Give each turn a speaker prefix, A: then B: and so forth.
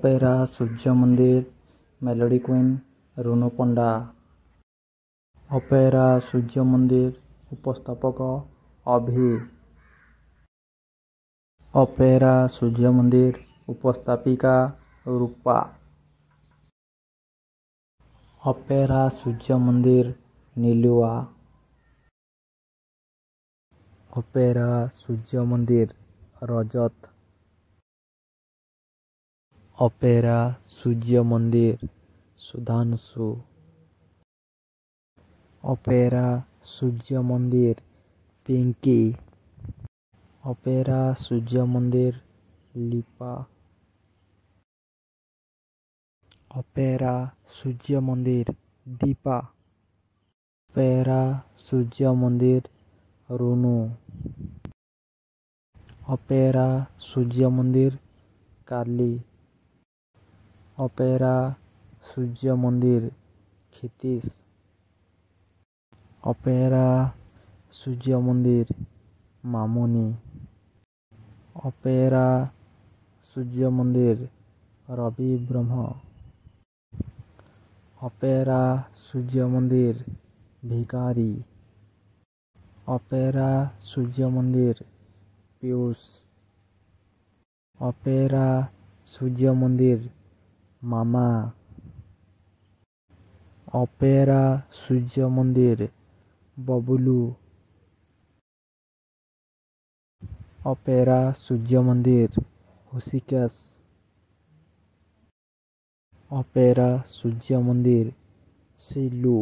A: Opera Surya Mandir melody queen Runu Panda. Opera Surya Mandir ଉପସ୍ଥାପକ ଅଭି। Opera Surya ମନ୍ଦିର ଉପସ୍ଥାପିକା ରୂପା। Opera Surya ମନ୍ଦିର ନିଲୁଆ। ଅପେରା ସୂର୍ଯ୍ୟ ମନ୍ଦିର ରଜତ। ଅପେରା ସୂର୍ଯ୍ୟ ମନ୍ଦିର ସୁଧାଂଶୁ। ଅପେରା ସୂର୍ଯ୍ୟ ମନ୍ଦିର ପିଙ୍କି। ଅପେରା ସୂର୍ଯ୍ୟ ମନ୍ଦିର ଲିପା। ଅପେରା ସୂର୍ଯ୍ୟ ମନ୍ଦିର ଦୀପା। ଅପେରା ସୂର୍ଯ୍ୟ ମନ୍ଦିର ରୁନୁ। ଅପେରା ସୂର୍ଯ୍ୟ ମନ୍ଦିର କାଲି। ଅପେରା ସୂର୍ଯ୍ୟ ମନ୍ଦିର କ୍ଷିତିଶ। ଅପେରା ସୂର୍ଯ୍ୟ ମନ୍ଦିର ମାମୁନି। ଅପେରା ସୂର୍ଯ୍ୟ ମନ୍ଦିର ରବି ବ୍ରହ୍ମ। ଅପେରା ସୂର୍ଯ୍ୟ ମନ୍ଦିର ଭିକାରୀ। ଅପେରା ସୂର୍ଯ୍ୟ ମନ୍ଦିର ପିୟୁଷ। ଅପେରା ସୂର୍ଯ୍ୟ ମନ୍ଦିର ମାମା। ଅପେରା ସୂର୍ଯ୍ୟ ମନ୍ଦିର ବବୁଲୁ। ଅପେରା ସୂର୍ଯ୍ୟ ମନ୍ଦିର ହୃଷିକେଶ। ଅପେରା ସୂର୍ଯ୍ୟ ମନ୍ଦିର ସିଲୁ।